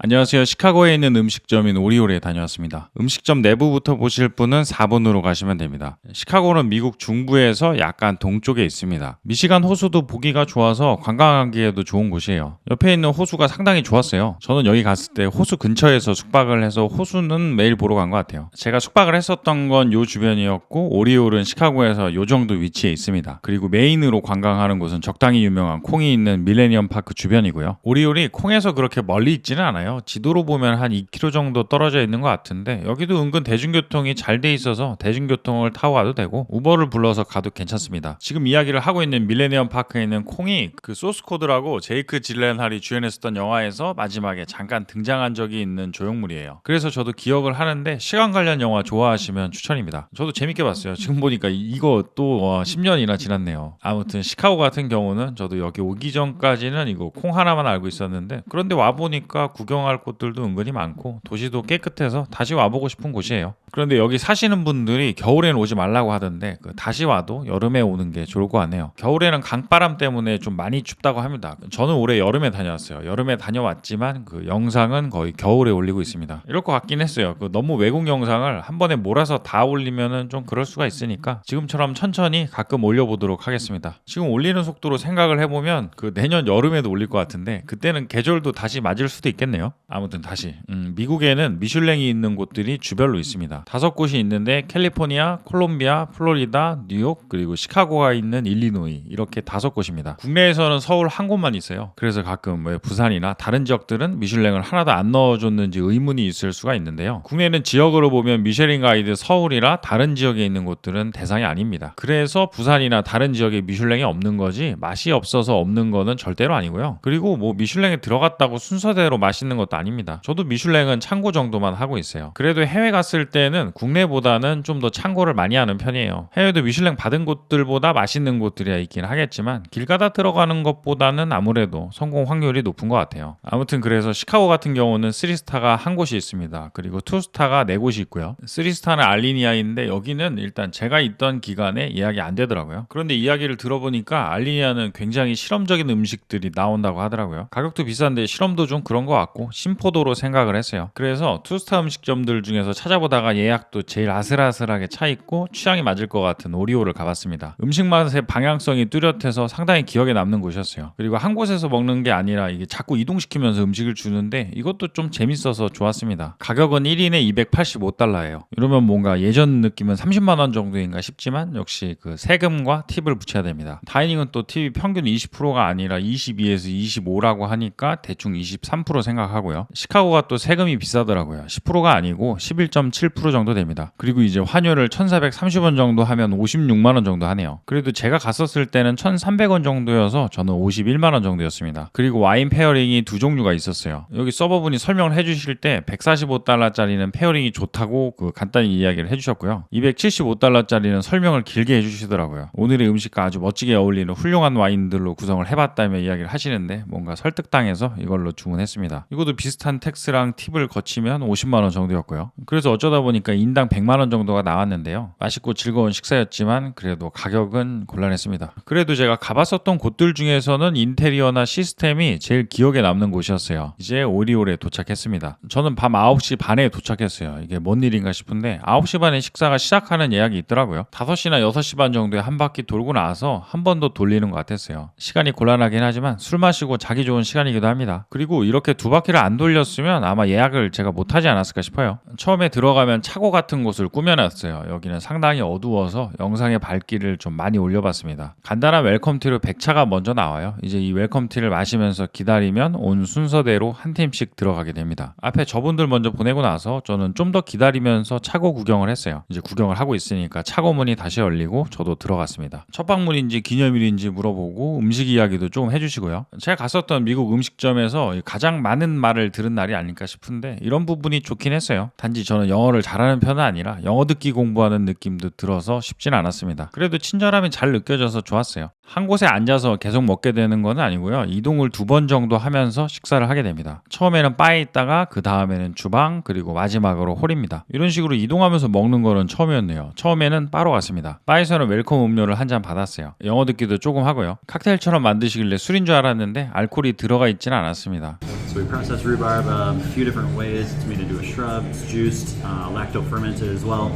안녕하세요. 시카고에 있는 음식점인 오리올에 다녀왔습니다. 음식점 내부부터 보실 분은 4번으로 가시면 됩니다. 시카고는 미국 중부에서 약간 동쪽에 있습니다. 미시간 호수도 보기가 좋아서 관광하기에도 좋은 곳이에요. 옆에 있는 호수가 상당히 좋았어요. 저는 여기 갔을 때 호수 근처에서 숙박을 해서 호수는 매일 보러 간 것 같아요. 제가 숙박을 했었던 건 요 주변이었고 오리올은 시카고에서 요 정도 위치에 있습니다. 그리고 메인으로 관광하는 곳은 적당히 유명한 콩이 있는 밀레니엄 파크 주변이고요. 오리올이 콩에서 그렇게 멀리 있지는 않아요. 지도로 보면 한 2km 정도 떨어져 있는 것 같은데 여기도 은근 대중교통이 잘 돼 있어서 대중교통을 타고 가도 되고 우버를 불러서 가도 괜찮습니다. 지금 이야기를 하고 있는 밀레니엄 파크에 있는 콩이 그 소스 코드라고 제이크 질렌할이 주연했었던 영화에서 마지막에 잠깐 등장한 적이 있는 조형물이에요. 그래서 저도 기억을 하는데 시간 관련 영화 좋아하시면 추천입니다. 저도 재밌게 봤어요. 지금 보니까 이거 또 10년이나 지났네요. 아무튼 시카고 같은 경우는 저도 여기 오기 전까지는 이거 콩 하나만 알고 있었는데 그런데 와보니까 구경할 곳들도 은근히 많고 도시도 깨끗해서 다시 와보고 싶은 곳이에요. 그런데 여기 사시는 분들이 겨울에는 오지 말라고 하던데 다시 와도 여름에 오는 게 좋을 것 같네요. 겨울에는 강바람 때문에 좀 많이 춥다고 합니다. 저는 올해 여름에 다녀왔어요. 여름에 다녀왔지만 그 영상은 거의 겨울에 올리고 있습니다. 이럴 것 같긴 했어요. 너무 외국 영상을 한 번에 몰아서 다 올리면은 좀 그럴 수가 있으니까 지금처럼 천천히 가끔 올려보도록 하겠습니다. 지금 올리는 속도로 생각을 해보면 내년 여름에도 올릴 것 같은데 그때는 계절도 다시 맞을 수도 있겠네요. 아무튼 다시 미국에는 미슐랭이 있는 곳들이 주별로 있습니다. 5곳이 있는데 캘리포니아, 콜롬비아, 플로리다, 뉴욕 그리고 시카고가 있는 일리노이 이렇게 5곳입니다. 국내에서는 서울 한 곳만 있어요. 그래서 가끔 왜 부산이나 다른 지역들은 미슐랭을 하나도 안 넣어줬는지 의문이 있을 수가 있는데요. 국내는 지역으로 보면 미쉐린 가이드 서울이라 다른 지역에 있는 곳들은 대상이 아닙니다. 그래서 부산이나 다른 지역에 미슐랭이 없는 거지 맛이 없어서 없는 거는 절대로 아니고요. 그리고 뭐 미슐랭에 들어갔다고 순서대로 맛있는 것도 아닙니다. 저도 미슐랭은 참고 정도만 하고 있어요. 그래도 해외 갔을 때는 국내보다는 좀 더 참고를 많이 하는 편이에요. 해외도 미슐랭 받은 곳들보다 맛있는 곳들이 있긴 하겠지만 길 가다 들어가는 것보다는 아무래도 성공 확률이 높은 것 같아요. 아무튼 그래서 시카고 같은 경우는 3스타가 한 곳이 있습니다. 그리고 2스타가 4곳이 있고요. 3스타는 알리니아인데 여기는 일단 제가 있던 기간에 예약이 안 되더라고요. 그런데 이야기를 들어보니까 알리니아는 굉장히 실험적인 음식들이 나온다고 하더라고요. 가격도 비싼데 실험도 좀 그런 것 같고 심포도로 생각을 했어요. 그래서 2스타 음식점들 중에서 찾아보다가 예약도 제일 아슬아슬하게 차 있고 취향이 맞을 것 같은 오리올을 가봤습니다. 음식 맛의 방향성이 뚜렷해서 상당히 기억에 남는 곳이었어요. 그리고 한 곳에서 먹는 게 아니라 이게 자꾸 이동시키면서 음식을 주는데 이것도 좀 재밌어서 좋았습니다. 가격은 1인에 285달러예요. 이러면 뭔가 예전 느낌은 30만 원 정도인가 싶지만 역시 세금과 팁을 붙여야 됩니다. 다이닝은 또 팁이 평균 20%가 아니라 22에서 25라고 하니까 대충 23% 생각하고요. 시카고가 또 세금이 비싸더라고요. 10%가 아니고 11.7% 정도 됩니다. 그리고 이제 환율을 1,430원 정도 하면 56만 원 정도 하네요. 그래도 제가 갔었을 때는 1,300원 정도여서 저는 51만 원 정도였습니다. 그리고 와인 페어링이 2종류가 있었어요. 여기 서버분이 설명을 해주실 때 145달러짜리는 페어링이 좋다고 간단히 이야기를 해주셨고요. 275달러짜리는 설명을 길게 해주시더라고요. 오늘의 음식과 아주 멋지게 어울리는 훌륭한 와인들로 구성을 해봤다며 이야기를 하시는데 뭔가 설득당해서 이걸로 주문했습니다. 이것도 비슷한 텍스랑 팁을 거치면 50만 원 정도였고요. 그래서 어쩌다 보니까 인당 100만 원 정도가 나왔는데요. 맛있고 즐거운 식사였지만 그래도 가격은 곤란했습니다. 그래도 제가 가봤었던 곳들 중에서는 인테리어나 시스템이 제일 기억에 남는 곳이었어요. 이제 오리올에 도착했습니다. 저는 밤 9시 반에 도착했어요. 이게 뭔 일인가 싶은데 9시 반에 식사가 시작하는 예약이 있더라고요. 5시나 6시 반 정도에 한 바퀴 돌고 나서 한 번 더 돌리는 것 같았어요. 시간이 곤란하긴 하지만 술 마시고 자기 좋은 시간이기도 합니다. 그리고 이렇게 2바퀴를 안 돌렸으면 아마 예약을 제가 못하지 않았을까 싶어요. 처음에 들어가면 차고 같은 곳을 꾸며놨어요. 여기는 상당히 어두워서 영상의 밝기를 좀 많이 올려봤습니다. 간단한 웰컴티로 100차가 먼저 나와요. 이제 이 웰컴티를 마시면서 기다리면 온 순서대로 한 팀씩 들어가게 됩니다. 앞에 저분들 먼저 보내고 나서 저는 좀 더 기다리면서 차고 구경을 했어요. 이제 구경을 하고 있으니까 차고 문이 다시 열리고 저도 들어갔습니다. 첫 방문인지 기념일인지 물어보고 음식 이야기도 좀 해주시고요. 제가 갔었던 미국 음식점에서 가장 많은 말을 들은 날이 아닐까 싶은데 이런 부분이 좋긴 했어요. 단지 저는 영어를 잘하는 편은 아니라 영어 듣기 공부하는 느낌도 들어서 쉽진 않았습니다. 그래도 친절함이 잘 느껴져서 좋았어요. 한 곳에 앉아서 계속 먹게 되는 건 아니고요. 이동을 2번 정도 하면서 식사를 하게 됩니다. 처음에는 바에 있다가 그 다음에는 주방 그리고 마지막으로 홀입니다. 이런 식으로 이동하면서 먹는 거는 처음이었네요. 처음에는 바로 갔습니다. 바에서는 웰컴 음료를 한 잔 받았어요. 영어 듣기도 조금 하고요. 칵테일처럼 만드시길래 술인 줄 알았는데 알코올이 들어가 있지는 않았습니다. So So we process rhubarb a few different ways. It's made into a shrub, it's juiced, lacto fermented as well.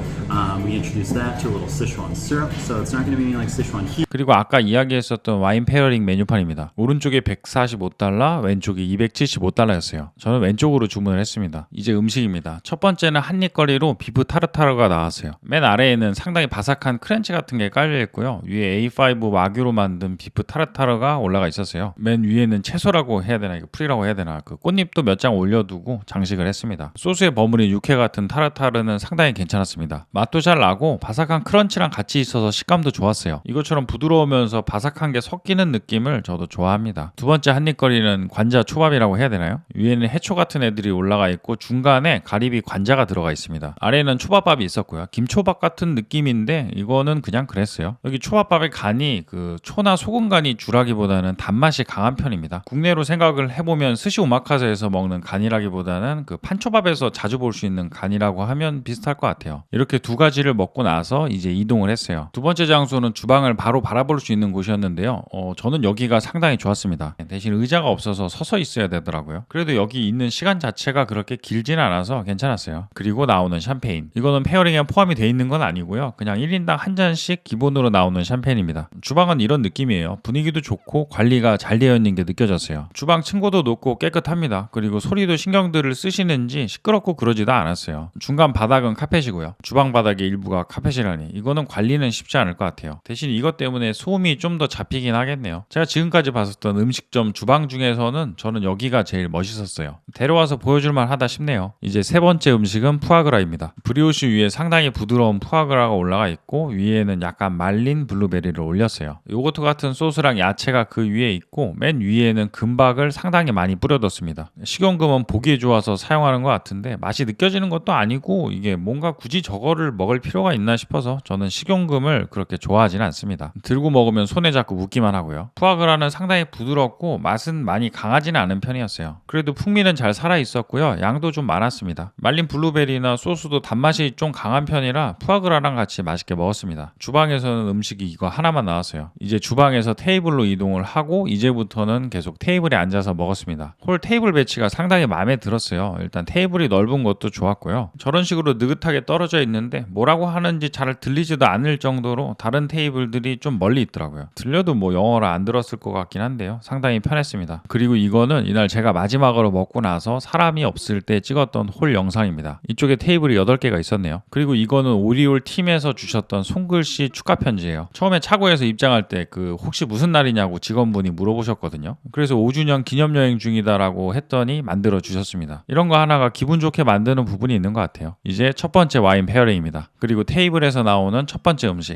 We introduce that to a little Sichuan syrup, so it's not going to be anything like Sichuan heat. 그리고 아까 이야기했었던 와인 페어링 메뉴판입니다. 오른쪽에 145달러, 왼쪽이 275달러였어요. 저는 왼쪽으로 주문을 했습니다. 이제 음식입니다. 첫 번째는 한입거리로 비프 타르타르가 나왔어요. 맨 아래에는 상당히 바삭한 크런치 같은 게 깔려 있고요. 위에 A5 와규로 만든 비프 타르타르가 올라가 있었어요. 맨 위에는 채소라고 해야 되나, 이거 풀이라고 해야 되나, 그 꽃잎도 몇 장 올려두고 장식을 했습니다. 소스에 버무린 육회 같은 타르타르는 상당히 괜찮았습니다. 맛도 잘 나고 바삭한 크런치랑 같이 있어서 식감도 좋았어요. 이것처럼 부드러우면서 바삭한 게 섞이는 느낌을 저도 좋아합니다. 두 번째 한입거리는 관자 초밥이라고 해야 되나요? 위에는 해초 같은 애들이 올라가 있고 중간에 가리비 관자가 들어가 있습니다. 아래에는 초밥밥이 있었고요. 김초밥 같은 느낌인데 이거는 그냥 그랬어요. 여기 초밥밥의 간이 그 초나 소금 간이 주라기보다는 단맛이 강한 편입니다. 국내로 생각을 해보면 스시 오마카세에서 먹는 간이라기보다는 그 판초밥에서 자주 볼 수 있는 간이라고 하면 비슷할 것 같아요. 이렇게 두 가지를 먹고 나서 이제 이동을 했어요. 두 번째 장소는 주방을 바로 바라볼 수 있는 곳이었는데요. 저는 여기가 상당히 좋았습니다. 대신 의자가 없어서 서서 있어야 되더라고요. 그래도 여기 있는 시간 자체가 그렇게 길지는 않아서 괜찮았어요. 그리고 나오는 샴페인. 이거는 페어링에 포함이 돼 있는 건 아니고요. 그냥 1인당 한 잔씩 기본으로 나오는 샴페인입니다. 주방은 이런 느낌이에요. 분위기도 좋고 관리가 잘 되어 있는 게 느껴졌어요. 주방 층고도 높고 깨끗합니다. 그리고 소리도 신경들을 쓰시는지 시끄럽고 그러지도 않았어요. 중간 바닥은 카펫이고요. 주방 바닥의 일부가 카펫이라니 이거는 관리는 쉽지 않을 것 같아요. 대신 이것 때문에 소음이 좀 더 잡히긴 하겠네요. 제가 지금까지 봤었던 음식점 주방 중에서는 저는 여기가 제일 멋있었어요. 데려와서 보여줄만 하다 싶네요. 이제 세 번째 음식은 푸아그라입니다. 브리오시 위에 상당히 부드러운 푸아그라가 올라가 있고 위에는 약간 말린 블루베리를 올렸어요. 요거트 같은 소스랑 야채가 그 위에 있고 맨 위에는 금박을 상당히 많이 뿌려뒀습니다. 식용금은 보기에 좋아서 사용하는 것 같은데 맛이 느껴지는 것도 아니고 이게 뭔가 굳이 저거를 먹을 필요가 있나 싶어서 저는 식용금을 그렇게 좋아하지는 않습니다. 들고 먹으면 손에 자꾸 묻기만 하고요. 푸아그라는 상당히 부드럽고 맛은 많이 강하지는 않은 편이었어요. 그래도 풍미는 잘 살아있었고요. 양도 좀 많았습니다. 말린 블루베리나 소스도 단맛이 좀 강한 편이라 푸아그라랑 같이 맛있게 먹었습니다. 주방에서는 음식이 이거 하나만 나왔어요. 이제 주방에서 테이블로 이동을 하고 이제부터는 계속 테이블에 앉아서 먹었습니다. 홀 테이블 배치가 상당히 마음에 들었어요. 일단 테이블이 넓은 것도 좋았고요. 저런 식으로 느긋하게 떨어져 있는데 뭐라고 하는지 잘 들리지도 않을 정도로 다른 테이블들이 좀 멀리 있더라고요. 들려도 뭐 영어를 안 들었을 것 같긴 한데요. 상당히 편했습니다. 그리고 이거는 이날 제가 마지막으로 먹고 나서 사람이 없을 때 찍었던 홀 영상입니다. 이쪽에 테이블이 8개가 있었네요. 그리고 이거는 오리올 팀에서 주셨던 손글씨 축하 편지예요. 처음에 차고에서 입장할 때 그 혹시 무슨 날이냐고 직원분이 물어보셨거든요. 그래서 5주년 기념여행 중이다라고 했더니 만들어 주셨습니다. 이런 거 하나가 기분 좋게 만드는 부분이 있는 것 같아요. 이제 첫 번째 와인 페어링입니다. 그리고 테이블에서 나오는 첫 번째 음식.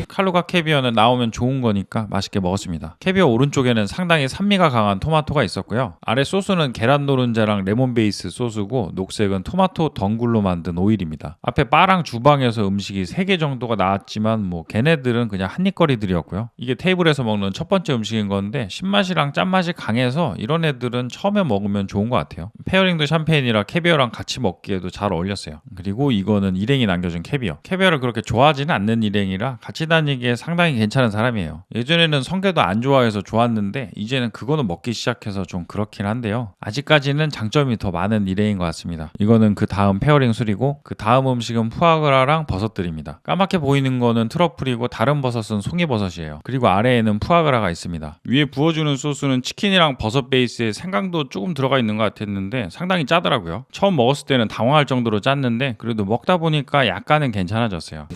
칼루가 캐비어는 나오면 좋은 거니까 맛있게 먹었습니다. 캐비어 오른쪽에는 상당히 산미가 강한 토마토가 있었고요. 아래 소스는 계란 노른자랑 레몬 베이스 소스고 녹색은 토마토 덩굴로 만든 오일입니다. 앞에 바랑 주방에서 음식이 3개 정도가 나왔지만 뭐 걔네들은 그냥 한입거리들이었고요. 이게 테이블에서 먹는 첫 번째 음식인 건데 신맛이랑 짠맛이 강해서 이런 애들은 처음에 먹으면 좋은 것 같아요. 페어링도 샴페인이라 캐비어랑 같이 먹기에도 잘 어울렸어요. 그리고 이거는 일행이 남겨준 캐비어. 캐비어를 그렇게 좋아하지는 않는 일행이라 같이 다니기에 상당히 괜찮은 사람이에요. 예전에는 성게도 안 좋아해서 좋았는데 이제는 그거는 먹기 시작해서 좀 그렇긴 한데요. 아직까지는 장점이 더 많은 일행인 것 같습니다. 이거는 그 다음 페어링 술이고 그 다음 음식은 푸아그라랑 버섯들입니다. 까맣게 보이는 거는 트러플이고 다른 버섯은 송이버섯이에요. 그리고 아래에는 푸아그라가 있습니다. 위에 부어주는 소스는 치킨이랑 버섯 베이스에 생강도 조금 들어가 있는 것 같았는데 상당히 짜더라고요. 처음 먹었을 때는 당황할 정도로 짰는데 그래도 먹다 보니까 약간은 괜찮아졌어요.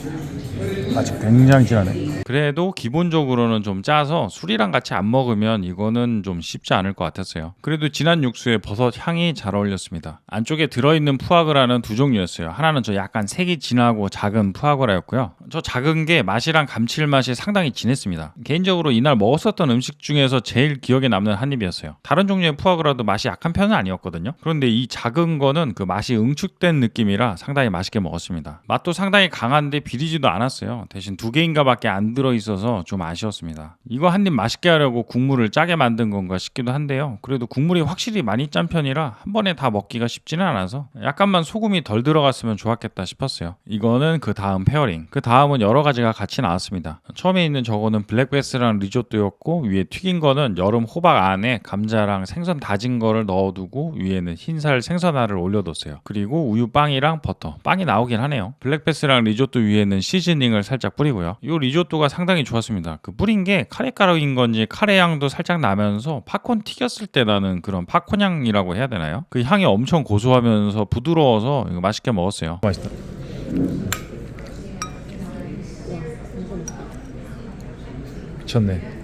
아직 굉장히 진하네. 그래도 기본적으로는 좀 짜서 술이랑 같이 안 먹으면 이거는 좀 쉽지 않을 것 같았어요. 그래도 진한 육수에 버섯 향이 잘 어울렸습니다. 안쪽에 들어있는 푸아그라는 두 종류였어요. 하나는 저 약간 색이 진하고 작은 푸아그라였고요. 저 작은 게 맛이랑 감칠맛이 상당히 진했습니다. 개인적으로 이날 먹었었던 음식 중에서 제일 기억에 남는 한 입이었어요. 다른 종류의 푸아그라도 맛이 약한 편은 아니었거든요. 그런데 이 작은 거는 그 맛이 응축된 느낌이라 상당히 맛있게 먹었습니다. 맛도 상당히 강한데 비리지도 않았어요. 대신 2개인가 밖에 안 들어있어서 좀 아쉬웠습니다. 이거 한 입 맛있게 하려고 국물을 짜게 만든 건가 싶기도 한데요. 그래도 국물이 확실히 많이 짠 편이라 한 번에 다 먹기가 쉽지는 않아서 약간만 소금이 덜 들어갔으면 좋았겠다 싶었어요. 이거는 그 다음 페어링. 그 다음 다음은 여러 가지가 같이 나왔습니다. 처음에 있는 저거는 블랙베스랑 리조또였고 위에 튀긴 거는 여름 호박 안에 감자랑 생선 다진 거를 넣어두고 위에는 흰살 생선알을 올려뒀어요. 그리고 우유 빵이랑 버터, 빵이 나오긴 하네요. 블랙베스랑 리조또 위에는 시즈닝을 살짝 뿌리고요. 이 리조또가 상당히 좋았습니다. 그 뿌린 게 카레가루인 건지 카레 향도 살짝 나면서 팝콘 튀겼을 때 나는 그런 팝콘 향이라고 해야 되나요? 그 향이 엄청 고소하면서 부드러워서 이거 맛있게 먹었어요. 맛있다. 미쳤네.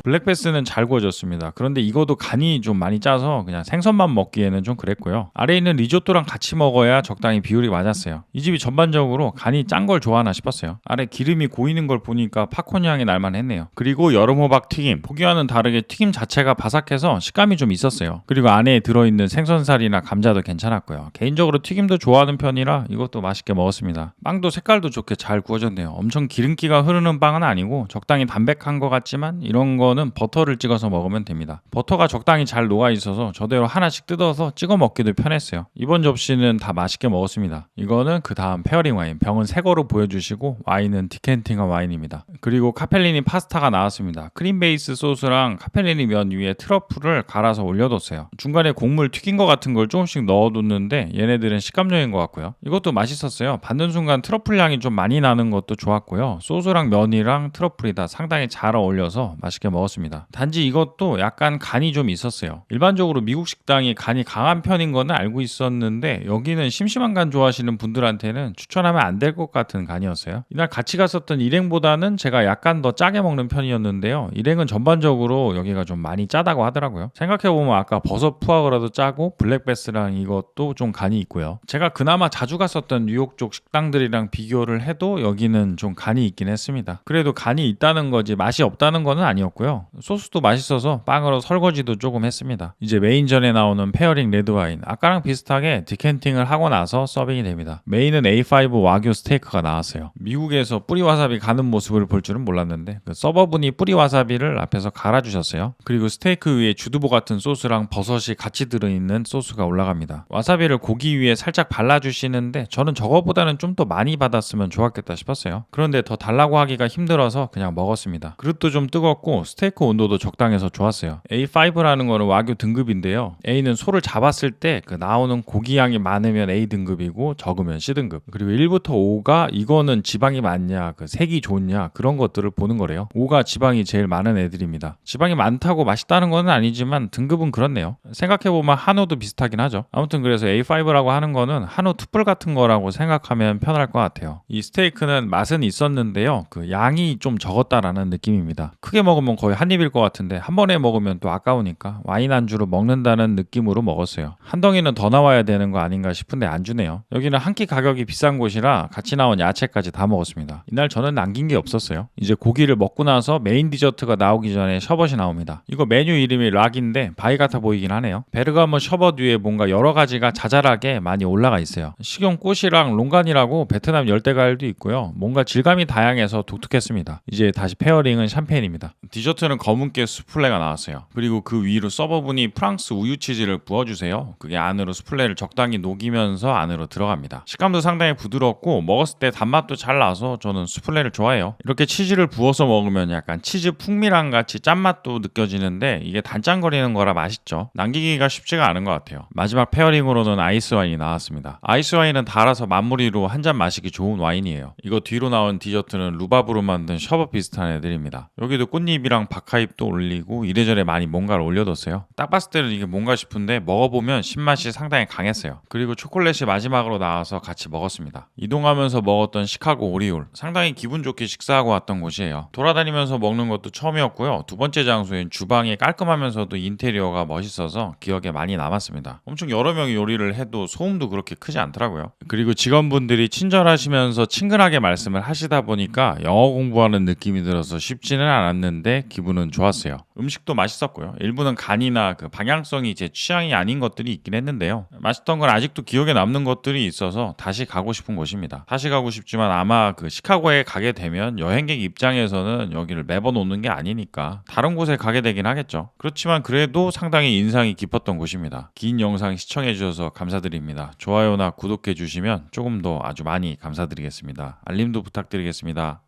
블랙베스는 잘 구워졌습니다. 그런데 이것도 간이 좀 많이 짜서 그냥 생선만 먹기에는 좀 그랬고요. 아래에 있는 리조또랑 같이 먹어야 적당히 비율이 맞았어요. 이 집이 전반적으로 간이 짠 걸 좋아하나 싶었어요. 아래 기름이 고이는 걸 보니까 팝콘 향이 날만 했네요. 그리고 여름호박 튀김, 보기와는 다르게 튀김 자체가 바삭해서 식감이 좀 있었어요. 그리고 안에 들어있는 생선살이나 감자도 괜찮았고요. 개인적으로 튀김도 좋아하는 편이라 이것도 맛있게 먹었습니다. 빵도 색깔도 좋게 잘 구워졌네요. 엄청 기름기가 흐르는 빵은 아니고 적당히 담백한 것 같지만 이런 거는 버터를 찍어서 먹으면 됩니다. 버터가 적당히 잘 녹아 있어서 저대로 하나씩 뜯어서 찍어 먹기도 편했어요. 이번 접시는 다 맛있게 먹었습니다. 이거는 그 다음 페어링 와인, 병은 새 거로 보여주시고 와인은 디켄팅한 와인입니다. 그리고 카펠리니 파스타가 나왔습니다. 크림 베이스 소스랑 카펠리니 면 위에 트러플을 갈아서 올려뒀어요. 중간에 곡물 튀긴 거 같은 걸 조금씩 넣어뒀는데 얘네들은 식감적인 것 같고요. 이것도 맛있었어요. 받는 순간 트러플 향이 좀 많이 나는 것도 좋았고요. 소스랑 면이랑 트러플이 다 상당히 잘 어울려서 맛있게 먹었습니다. 단지 이것도 약간 간이 좀 있었어요. 일반적으로 미국 식당이 간이 강한 편인 거는 알고 있었는데 여기는 심심한 간 좋아하시는 분들한테는 추천하면 안 될 것 같은 간이었어요. 이날 같이 갔었던 일행보다는 제가 약간 더 짜게 먹는 편이었는데요. 일행은 전반적으로 여기가 좀 많이 짜다고 하더라고요. 생각해보면 아까 버섯 푸아그라도 짜고 블랙베스랑 이것도 좀 간이 있고요. 제가 그나마 자주 갔었던 뉴욕 쪽 식당들이랑 비교를 해도 여기는 좀 간이 있긴 했습니다. 그래도 간이 있다는 거지 맛이 없다는 거는 아니었고요. 소스도 맛있어서 빵으로 설거지도 조금 했습니다. 이제 메인전에 나오는 페어링 레드와인, 아까랑 비슷하게 디켄팅을 하고 나서 서빙이 됩니다. 메인은 A5 와규 스테이크가 나왔어요. 미국에서 뿌리 와사비 가는 모습을 볼 줄은 몰랐는데 그 서버분이 뿌리 와사비를 앞에서 갈아주셨어요. 그리고 스테이크 위에 주드보 같은 소스랑 버섯이 같이 들어있는 소스가 올라갑니다. 와사비를 고기 위에 살짝 발라주시는데 저는 저거보다는 좀 더 많이 받았으면 좋았겠다 싶었어요. 그런데 더 달라고 하기가 힘들어서 그냥 먹었습니다. 그릇도 좀 뜨겁고 스테이크 온도도 적당해서 좋았어요. A5라는 거는 와규 등급인데요. A는 소를 잡았을 때 그 나오는 고기 양이 많으면 A 등급이고 적으면 C 등급. 그리고 1부터 5가 이거는 지방이 많냐, 그 색이 좋냐 그런 것들을 보는 거래요. 5가 지방이 제일 많은 애들입니다. 지방이 많다고 맛있다는 건 아니지만 등급은 그렇네요. 생각해보면 한우도 비슷하긴 하죠. 아무튼 그래서 A5라고 하는 거는 한우 툭불 같은 거라고 생각하면 편할 것 같아요. 이 스테이크는 맛은 있었는데요. 그 양이 좀 적었다라는 느낌입니다. 크게 먹으면 거의 한 입일 것 같은데 한 번에 먹으면 또 아까우니까 와인 안주로 먹는다는 느낌으로 먹었어요. 한 덩이는 더 나와야 되는 거 아닌가 싶은데 안 주네요. 여기는 한 끼 가격이 비싼 곳이라 같이 나온 야채까지 다 먹었습니다. 이날 저는 남긴 게 없었어요. 이제 고기를 먹고 나서 메인 디저트가 나오기 전에 셔벗이 나옵니다. 이거 메뉴 이름이 락인데 바위 같아 보이긴 하네요. 베르가모 셔벗 위에 뭔가 여러 가지가 자잘하게 많이 올라가 있어요. 식용꽃이랑 롱간이라고 베트남 열대과일도 있고요. 뭔가 질감이 다양해서 독특했습니다. 이제 다시 페어링은 샴페인입니다. 디저트는 검은깨 수플레가 나왔어요. 그리고 그 위로 서버분이 프랑스 우유치즈를 부어주세요. 그게 안으로 수플레를 적당히 녹이면서 안으로 들어갑니다. 식감도 상당히 부드럽고 먹었을 때 단맛도 잘 나서 저는 수플레를 좋아해요. 이렇게 치즈를 부어서 먹으면 약간 치즈 풍미랑 같이 짠맛도 느껴지는데 이게 단짠거리는 거라 맛있죠. 남기기가 쉽지가 않은 것 같아요. 마지막 페어링으로는 아이스 와인이 나왔습니다. 아이스 와인은 달아서 마무리로 한 잔 마시기 좋은 와인이에요. 이거 뒤로 나온 디저트는 루바브로 만든 셔벗 비슷한 애들입니다. 여기도 꽃잎이랑 박하잎도 올리고 이래저래 많이 뭔가를 올려뒀어요. 딱 봤을 때는 이게 뭔가 싶은데 먹어보면 신맛이 상당히 강했어요. 그리고 초콜릿이 마지막으로 나와서 같이 먹었습니다. 이동하면서 먹었던 시카고 오리올, 상당히 기분 좋게 식사하고 왔던 곳이에요. 돌아다니면서 먹는 것도 처음이었고요. 두 번째 장소인 주방이 깔끔하면서도 인테리어가 멋있어서 기억에 많이 남았습니다. 엄청 여러 명이 요리를 해도 소음도 그렇게 크지 않더라고요. 그리고 직원분들이 친절하시면서 친근하게 말씀을 하시다 보니까 영어 공부하는 느낌이 들어서 쉽지는 않았는데 기분은 좋았어요. 음식도 맛있었고요. 일부는 간이나 그 방향성이 제 취향이 아닌 것들이 있긴 했는데요. 맛있던 건 아직도 기억에 남는 것들이 있어서 다시 가고 싶은 곳입니다. 다시 가고 싶지만 아마 그 시카고에 가게 되면 여행객 입장에서는 여기를 매번 오는 게 아니니까 다른 곳에 가게 되긴 하겠죠. 그렇지만 그래도 상당히 인상이 깊었던 곳입니다. 긴 영상 시청해 주셔서 감사드립니다. 좋아요나 구독해 주시면 조금 더 아주 많이 감사드리겠습니다. 알림도 부탁드리겠습니다.